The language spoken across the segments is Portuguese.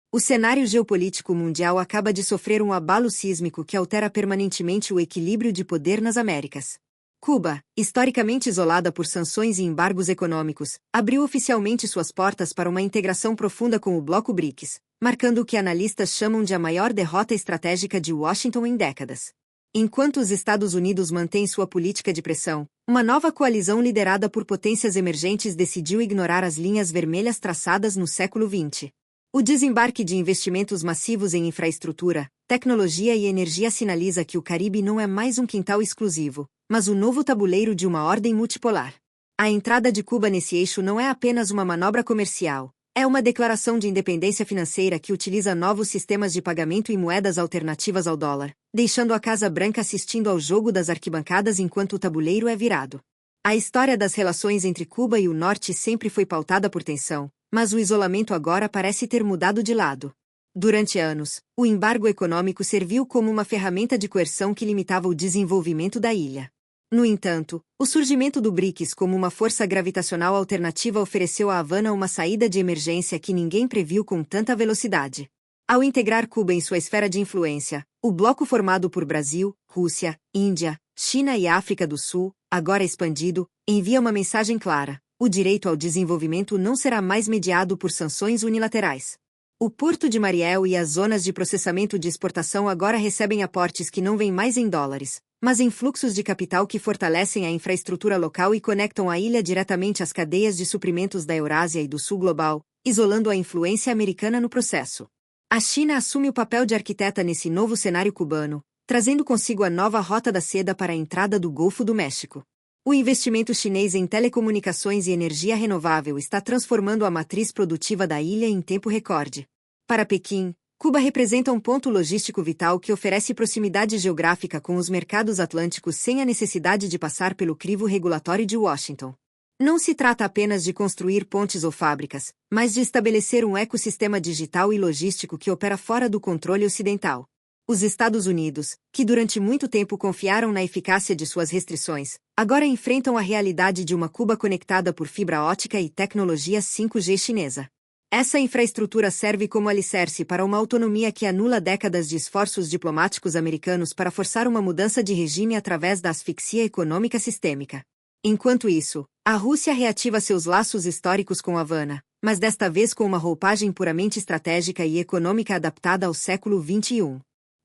O cenário geopolítico mundial acaba de sofrer um abalo sísmico que altera permanentemente o equilíbrio de poder nas Américas. Cuba, historicamente isolada por sanções e embargos econômicos, abriu oficialmente suas portas para uma integração profunda com o bloco BRICS, marcando o que analistas chamam de a maior derrota estratégica de Washington em décadas. Enquanto os Estados Unidos mantêm sua política de pressão, uma nova coalizão liderada por potências emergentes decidiu ignorar as linhas vermelhas traçadas no século XX. O desembarque de investimentos massivos em infraestrutura, tecnologia e energia sinaliza que o Caribe não é mais um quintal exclusivo, mas o novo tabuleiro de uma ordem multipolar. A entrada de Cuba nesse eixo não é apenas uma manobra comercial, é uma declaração de independência financeira que utiliza novos sistemas de pagamento e moedas alternativas ao dólar, deixando a Casa Branca assistindo ao jogo das arquibancadas enquanto o tabuleiro é virado. A história das relações entre Cuba e o Norte sempre foi pautada por tensão, mas o isolamento agora parece ter mudado de lado. Durante anos, o embargo econômico serviu como uma ferramenta de coerção que limitava o desenvolvimento da ilha. No entanto, o surgimento do BRICS como uma força gravitacional alternativa ofereceu a Havana uma saída de emergência que ninguém previu com tanta velocidade. Ao integrar Cuba em sua esfera de influência, o bloco formado por Brasil, Rússia, Índia, China e África do Sul, agora expandido, envia uma mensagem clara: o direito ao desenvolvimento não será mais mediado por sanções unilaterais. O Porto de Mariel e as zonas de processamento de exportação agora recebem aportes que não vêm mais em dólares, mas em fluxos de capital que fortalecem a infraestrutura local e conectam a ilha diretamente às cadeias de suprimentos da Eurásia e do Sul global, isolando a influência americana no processo. A China assume o papel de arquiteta nesse novo cenário cubano, trazendo consigo a nova Rota da Seda para a entrada do Golfo do México. O investimento chinês em telecomunicações e energia renovável está transformando a matriz produtiva da ilha em tempo recorde. Para Pequim, Cuba representa um ponto logístico vital que oferece proximidade geográfica com os mercados atlânticos sem a necessidade de passar pelo crivo regulatório de Washington. Não se trata apenas de construir pontes ou fábricas, mas de estabelecer um ecossistema digital e logístico que opera fora do controle ocidental. Os Estados Unidos, que durante muito tempo confiaram na eficácia de suas restrições, agora enfrentam a realidade de uma Cuba conectada por fibra ótica e tecnologia 5G chinesa. Essa infraestrutura serve como alicerce para uma autonomia que anula décadas de esforços diplomáticos americanos para forçar uma mudança de regime através da asfixia econômica sistêmica. Enquanto isso, a Rússia reativa seus laços históricos com Havana, mas desta vez com uma roupagem puramente estratégica e econômica adaptada ao século XXI.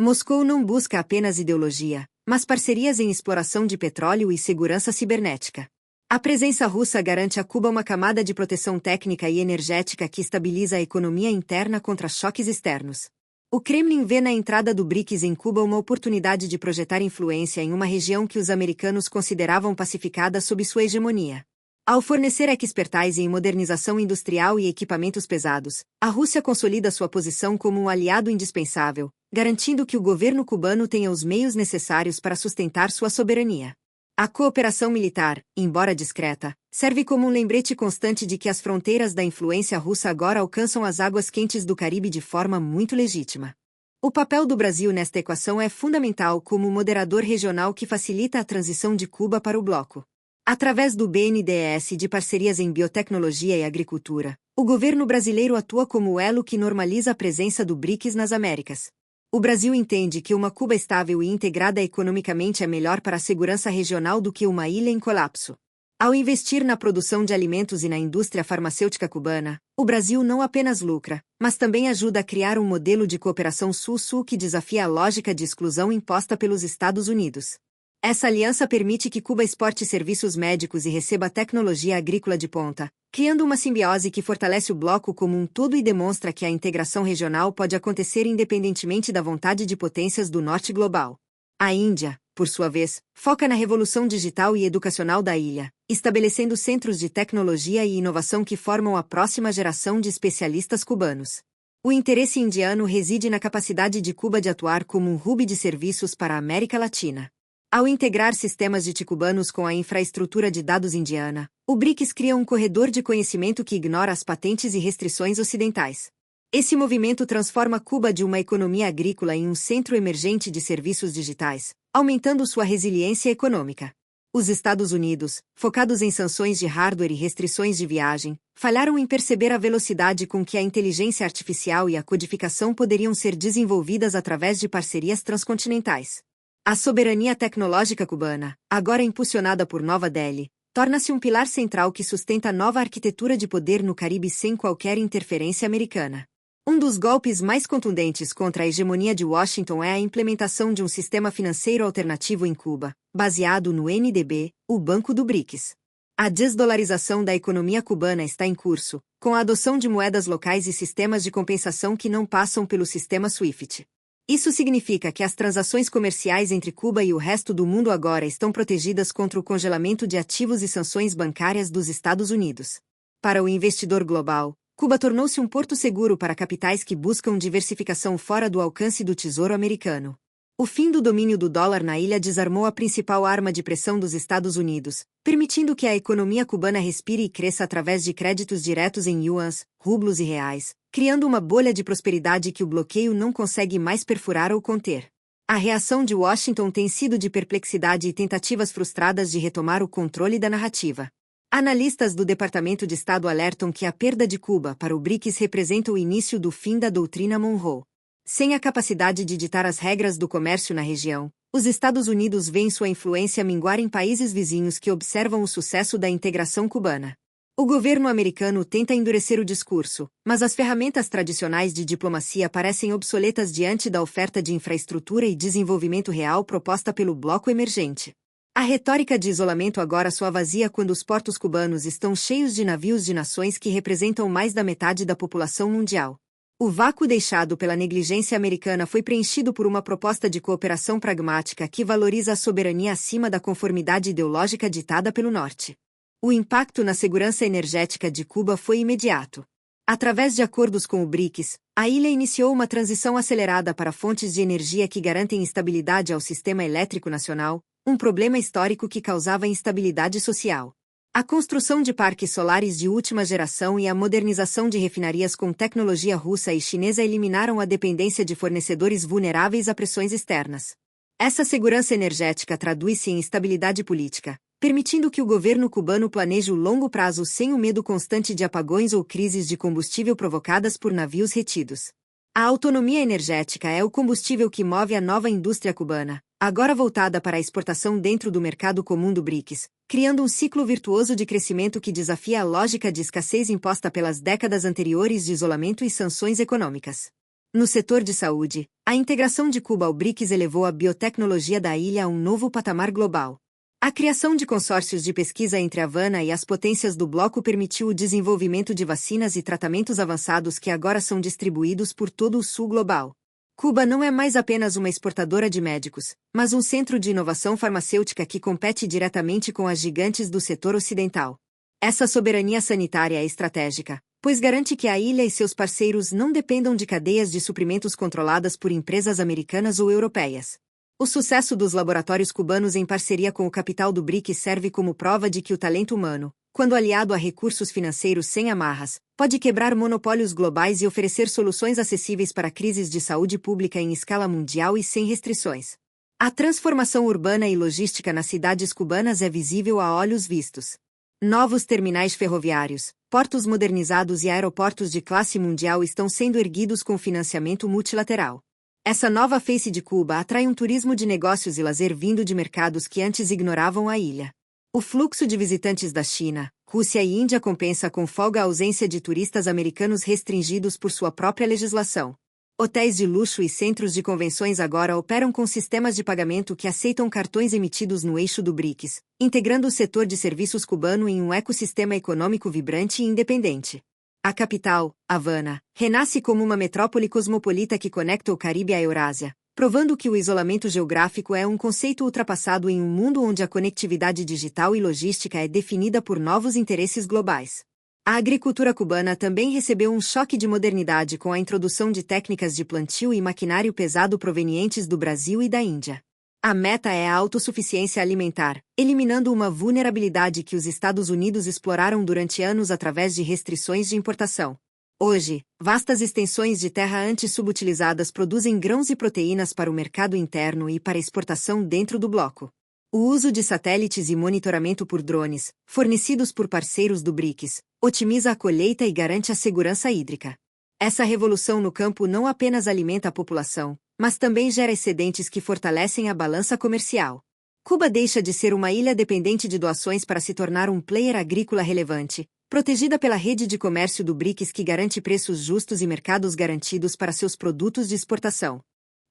Moscou não busca apenas ideologia, mas parcerias em exploração de petróleo e segurança cibernética. A presença russa garante a Cuba uma camada de proteção técnica e energética que estabiliza a economia interna contra choques externos. O Kremlin vê na entrada do BRICS em Cuba uma oportunidade de projetar influência em uma região que os americanos consideravam pacificada sob sua hegemonia. Ao fornecer expertise em modernização industrial e equipamentos pesados, a Rússia consolida sua posição como um aliado indispensável, garantindo que o governo cubano tenha os meios necessários para sustentar sua soberania. A cooperação militar, embora discreta, serve como um lembrete constante de que as fronteiras da influência russa agora alcançam as águas quentes do Caribe de forma muito legítima. O papel do Brasil nesta equação é fundamental como moderador regional que facilita a transição de Cuba para o bloco. Através do BNDES e de parcerias em biotecnologia e agricultura, o governo brasileiro atua como o elo que normaliza a presença do BRICS nas Américas. O Brasil entende que uma Cuba estável e integrada economicamente é melhor para a segurança regional do que uma ilha em colapso. Ao investir na produção de alimentos e na indústria farmacêutica cubana, o Brasil não apenas lucra, mas também ajuda a criar um modelo de cooperação sul-sul que desafia a lógica de exclusão imposta pelos Estados Unidos. Essa aliança permite que Cuba exporte serviços médicos e receba tecnologia agrícola de ponta, criando uma simbiose que fortalece o bloco como um todo e demonstra que a integração regional pode acontecer independentemente da vontade de potências do norte global. A Índia, por sua vez, foca na revolução digital e educacional da ilha, estabelecendo centros de tecnologia e inovação que formam a próxima geração de especialistas cubanos. O interesse indiano reside na capacidade de Cuba de atuar como um hub de serviços para a América Latina. Ao integrar sistemas de cubanos com a infraestrutura de dados indiana, o BRICS cria um corredor de conhecimento que ignora as patentes e restrições ocidentais. Esse movimento transforma Cuba de uma economia agrícola em um centro emergente de serviços digitais, aumentando sua resiliência econômica. Os Estados Unidos, focados em sanções de hardware e restrições de viagem, falharam em perceber a velocidade com que a inteligência artificial e a codificação poderiam ser desenvolvidas através de parcerias transcontinentais. A soberania tecnológica cubana, agora impulsionada por Nova Delhi, torna-se um pilar central que sustenta nova arquitetura de poder no Caribe sem qualquer interferência americana. Um dos golpes mais contundentes contra a hegemonia de Washington é a implementação de um sistema financeiro alternativo em Cuba, baseado no NDB, o Banco do BRICS. A desdolarização da economia cubana está em curso, com a adoção de moedas locais e sistemas de compensação que não passam pelo sistema SWIFT. Isso significa que as transações comerciais entre Cuba e o resto do mundo agora estão protegidas contra o congelamento de ativos e sanções bancárias dos Estados Unidos. Para o investidor global, Cuba tornou-se um porto seguro para capitais que buscam diversificação fora do alcance do Tesouro americano. O fim do domínio do dólar na ilha desarmou a principal arma de pressão dos Estados Unidos, permitindo que a economia cubana respire e cresça através de créditos diretos em yuans, rublos e reais, criando uma bolha de prosperidade que o bloqueio não consegue mais perfurar ou conter. A reação de Washington tem sido de perplexidade e tentativas frustradas de retomar o controle da narrativa. Analistas do Departamento de Estado alertam que a perda de Cuba para o BRICS representa o início do fim da doutrina Monroe. Sem a capacidade de ditar as regras do comércio na região, os Estados Unidos veem sua influência minguar em países vizinhos que observam o sucesso da integração cubana. O governo americano tenta endurecer o discurso, mas as ferramentas tradicionais de diplomacia parecem obsoletas diante da oferta de infraestrutura e desenvolvimento real proposta pelo bloco emergente. A retórica de isolamento agora soa vazia quando os portos cubanos estão cheios de navios de nações que representam mais da metade da população mundial. O vácuo deixado pela negligência americana foi preenchido por uma proposta de cooperação pragmática que valoriza a soberania acima da conformidade ideológica ditada pelo Norte. O impacto na segurança energética de Cuba foi imediato. Através de acordos com o BRICS, a ilha iniciou uma transição acelerada para fontes de energia que garantem estabilidade ao sistema elétrico nacional, um problema histórico que causava instabilidade social. A construção de parques solares de última geração e a modernização de refinarias com tecnologia russa e chinesa eliminaram a dependência de fornecedores vulneráveis a pressões externas. Essa segurança energética traduz-se em estabilidade política, permitindo que o governo cubano planeje o longo prazo sem o medo constante de apagões ou crises de combustível provocadas por navios retidos. A autonomia energética é o combustível que move a nova indústria cubana, agora voltada para a exportação dentro do mercado comum do BRICS, criando um ciclo virtuoso de crescimento que desafia a lógica de escassez imposta pelas décadas anteriores de isolamento e sanções econômicas. No setor de saúde, a integração de Cuba ao BRICS elevou a biotecnologia da ilha a um novo patamar global. A criação de consórcios de pesquisa entre Havana e as potências do bloco permitiu o desenvolvimento de vacinas e tratamentos avançados que agora são distribuídos por todo o sul global. Cuba não é mais apenas uma exportadora de médicos, mas um centro de inovação farmacêutica que compete diretamente com as gigantes do setor ocidental. Essa soberania sanitária é estratégica, pois garante que a ilha e seus parceiros não dependam de cadeias de suprimentos controladas por empresas americanas ou europeias. O sucesso dos laboratórios cubanos em parceria com o capital do BRICS serve como prova de que o talento humano, quando aliado a recursos financeiros sem amarras, pode quebrar monopólios globais e oferecer soluções acessíveis para crises de saúde pública em escala mundial e sem restrições. A transformação urbana e logística nas cidades cubanas é visível a olhos vistos. Novos terminais ferroviários, portos modernizados e aeroportos de classe mundial estão sendo erguidos com financiamento multilateral. Essa nova face de Cuba atrai um turismo de negócios e lazer vindo de mercados que antes ignoravam a ilha. O fluxo de visitantes da China, Rússia e Índia compensa com folga a ausência de turistas americanos restringidos por sua própria legislação. Hotéis de luxo e centros de convenções agora operam com sistemas de pagamento que aceitam cartões emitidos no eixo do BRICS, integrando o setor de serviços cubano em um ecossistema econômico vibrante e independente. A capital, Havana, renasce como uma metrópole cosmopolita que conecta o Caribe à Eurásia, provando que o isolamento geográfico é um conceito ultrapassado em um mundo onde a conectividade digital e logística é definida por novos interesses globais. A agricultura cubana também recebeu um choque de modernidade com a introdução de técnicas de plantio e maquinário pesado provenientes do Brasil e da Índia. A meta é a autossuficiência alimentar, eliminando uma vulnerabilidade que os Estados Unidos exploraram durante anos através de restrições de importação. Hoje, vastas extensões de terra anti-subutilizadas produzem grãos e proteínas para o mercado interno e para exportação dentro do bloco. O uso de satélites e monitoramento por drones, fornecidos por parceiros do BRICS, otimiza a colheita e garante a segurança hídrica. Essa revolução no campo não apenas alimenta a população, mas também gera excedentes que fortalecem a balança comercial. Cuba deixa de ser uma ilha dependente de doações para se tornar um player agrícola relevante, protegida pela rede de comércio do BRICS que garante preços justos e mercados garantidos para seus produtos de exportação.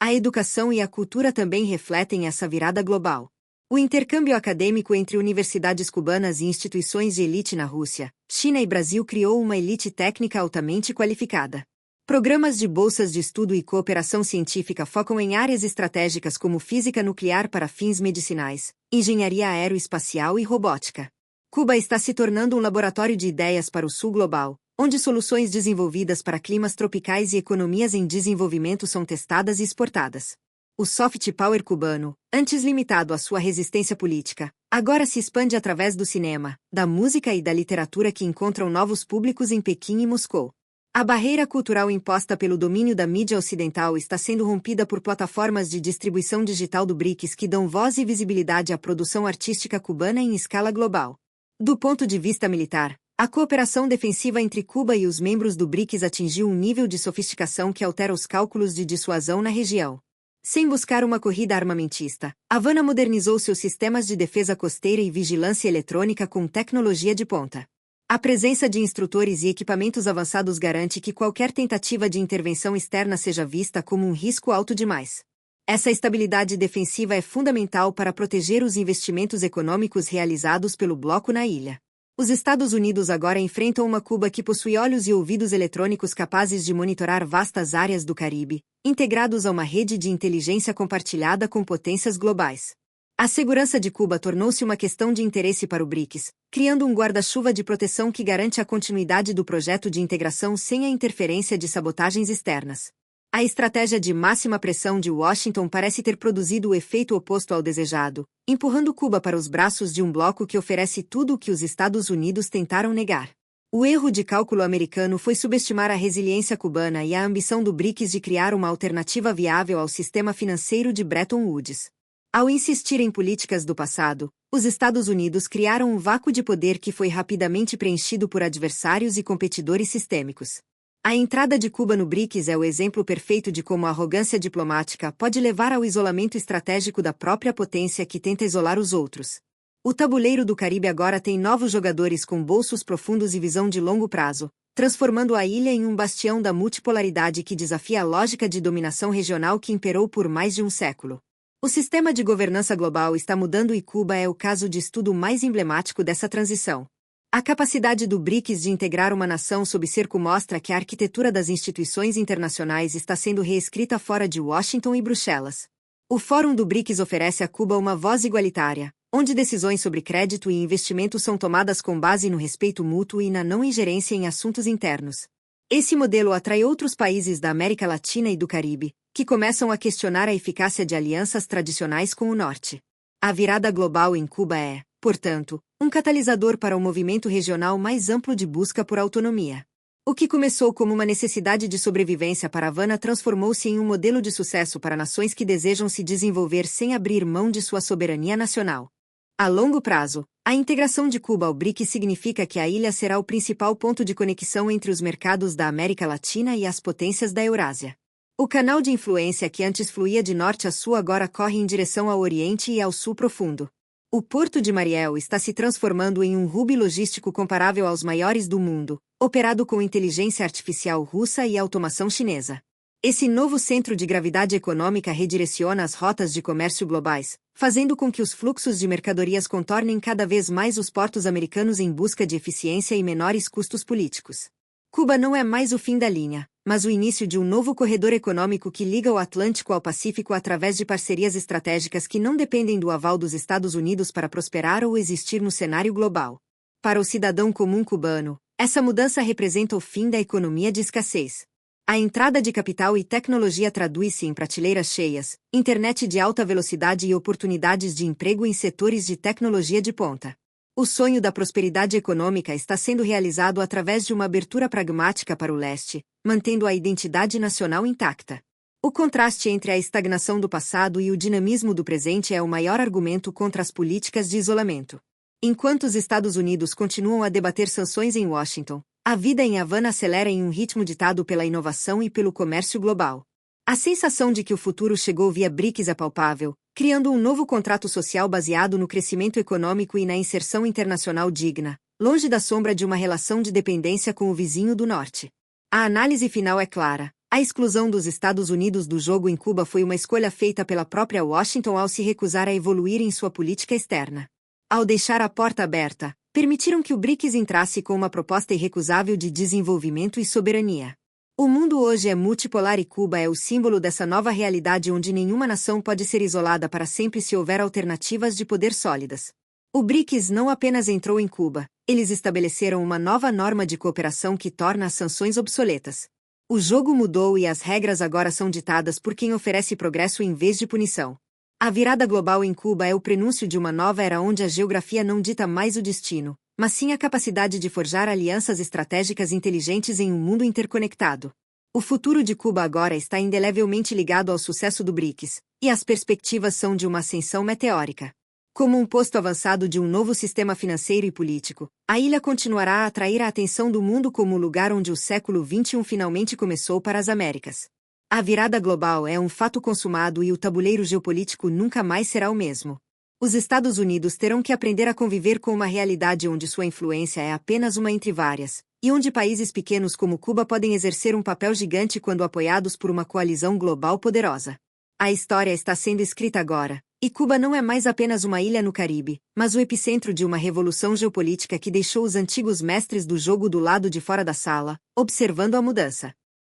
A educação e a cultura também refletem essa virada global. O intercâmbio acadêmico entre universidades cubanas e instituições de elite na Rússia, China e Brasil criou uma elite técnica altamente qualificada. Programas de bolsas de estudo e cooperação científica focam em áreas estratégicas como física nuclear para fins medicinais, engenharia aeroespacial e robótica. Cuba está se tornando um laboratório de ideias para o sul global, onde soluções desenvolvidas para climas tropicais e economias em desenvolvimento são testadas e exportadas. O soft power cubano, antes limitado à sua resistência política, agora se expande através do cinema, da música e da literatura que encontram novos públicos em Pequim e Moscou. A barreira cultural imposta pelo domínio da mídia ocidental está sendo rompida por plataformas de distribuição digital do BRICS que dão voz e visibilidade à produção artística cubana em escala global. Do ponto de vista militar, a cooperação defensiva entre Cuba e os membros do BRICS atingiu um nível de sofisticação que altera os cálculos de dissuasão na região. Sem buscar uma corrida armamentista, Havana modernizou seus sistemas de defesa costeira e vigilância eletrônica com tecnologia de ponta. A presença de instrutores e equipamentos avançados garante que qualquer tentativa de intervenção externa seja vista como um risco alto demais. Essa estabilidade defensiva é fundamental para proteger os investimentos econômicos realizados pelo bloco na ilha. Os Estados Unidos agora enfrentam uma Cuba que possui olhos e ouvidos eletrônicos capazes de monitorar vastas áreas do Caribe, integrados a uma rede de inteligência compartilhada com potências globais. A segurança de Cuba tornou-se uma questão de interesse para o BRICS, criando um guarda-chuva de proteção que garante a continuidade do projeto de integração sem a interferência de sabotagens externas. A estratégia de máxima pressão de Washington parece ter produzido o efeito oposto ao desejado, empurrando Cuba para os braços de um bloco que oferece tudo o que os Estados Unidos tentaram negar. O erro de cálculo americano foi subestimar a resiliência cubana e a ambição do BRICS de criar uma alternativa viável ao sistema financeiro de Bretton Woods. Ao insistir em políticas do passado, os Estados Unidos criaram um vácuo de poder que foi rapidamente preenchido por adversários e competidores sistêmicos. A entrada de Cuba no BRICS é o exemplo perfeito de como a arrogância diplomática pode levar ao isolamento estratégico da própria potência que tenta isolar os outros. O tabuleiro do Caribe agora tem novos jogadores com bolsos profundos e visão de longo prazo, transformando a ilha em um bastião da multipolaridade que desafia a lógica de dominação regional que imperou por mais de um século. O sistema de governança global está mudando e Cuba é o caso de estudo mais emblemático dessa transição. A capacidade do BRICS de integrar uma nação sob cerco mostra que a arquitetura das instituições internacionais está sendo reescrita fora de Washington e Bruxelas. O Fórum do BRICS oferece a Cuba uma voz igualitária, onde decisões sobre crédito e investimento são tomadas com base no respeito mútuo e na não ingerência em assuntos internos. Esse modelo atrai outros países da América Latina e do Caribe, que começam a questionar a eficácia de alianças tradicionais com o Norte. A virada global em Cuba é, portanto, um catalisador para o movimento regional mais amplo de busca por autonomia. O que começou como uma necessidade de sobrevivência para Havana transformou-se em um modelo de sucesso para nações que desejam se desenvolver sem abrir mão de sua soberania nacional. A longo prazo, a integração de Cuba ao BRICS significa que a ilha será o principal ponto de conexão entre os mercados da América Latina e as potências da Eurásia. O canal de influência que antes fluía de norte a sul agora corre em direção ao Oriente e ao Sul Profundo. O Porto de Mariel está se transformando em um hub logístico comparável aos maiores do mundo, operado com inteligência artificial russa e automação chinesa. Esse novo centro de gravidade econômica redireciona as rotas de comércio globais, fazendo com que os fluxos de mercadorias contornem cada vez mais os portos americanos em busca de eficiência e menores custos políticos. Cuba não é mais o fim da linha, mas o início de um novo corredor econômico que liga o Atlântico ao Pacífico através de parcerias estratégicas que não dependem do aval dos Estados Unidos para prosperar ou existir no cenário global. Para o cidadão comum cubano, essa mudança representa o fim da economia de escassez. A entrada de capital e tecnologia traduz-se em prateleiras cheias, internet de alta velocidade e oportunidades de emprego em setores de tecnologia de ponta. O sonho da prosperidade econômica está sendo realizado através de uma abertura pragmática para o leste, mantendo a identidade nacional intacta. O contraste entre a estagnação do passado e o dinamismo do presente é o maior argumento contra as políticas de isolamento. Enquanto os Estados Unidos continuam a debater sanções em Washington, a vida em Havana acelera em um ritmo ditado pela inovação e pelo comércio global. A sensação de que o futuro chegou via BRICS é palpável, criando um novo contrato social baseado no crescimento econômico e na inserção internacional digna, longe da sombra de uma relação de dependência com o vizinho do norte. A análise final é clara. A exclusão dos Estados Unidos do jogo em Cuba foi uma escolha feita pela própria Washington ao se recusar a evoluir em sua política externa. Ao deixar a porta aberta, permitiram que o BRICS entrasse com uma proposta irrecusável de desenvolvimento e soberania. O mundo hoje é multipolar e Cuba é o símbolo dessa nova realidade onde nenhuma nação pode ser isolada para sempre se houver alternativas de poder sólidas. O BRICS não apenas entrou em Cuba, eles estabeleceram uma nova norma de cooperação que torna as sanções obsoletas. O jogo mudou e as regras agora são ditadas por quem oferece progresso em vez de punição. A virada global em Cuba é o prenúncio de uma nova era onde a geografia não dita mais o destino, mas sim a capacidade de forjar alianças estratégicas inteligentes em um mundo interconectado. O futuro de Cuba agora está indelevelmente ligado ao sucesso do BRICS, e as perspectivas são de uma ascensão meteórica. Como um posto avançado de um novo sistema financeiro e político, a ilha continuará a atrair a atenção do mundo como o lugar onde o século XXI finalmente começou para as Américas. A virada global é um fato consumado e o tabuleiro geopolítico nunca mais será o mesmo. Os Estados Unidos terão que aprender a conviver com uma realidade onde sua influência é apenas uma entre várias, e onde países pequenos como Cuba podem exercer um papel gigante quando apoiados por uma coalizão global poderosa. A história está sendo escrita agora. E Cuba não é mais apenas uma ilha no Caribe, mas o epicentro de uma revolução geopolítica que deixou os antigos mestres do jogo do lado de fora da sala, observando a mudança.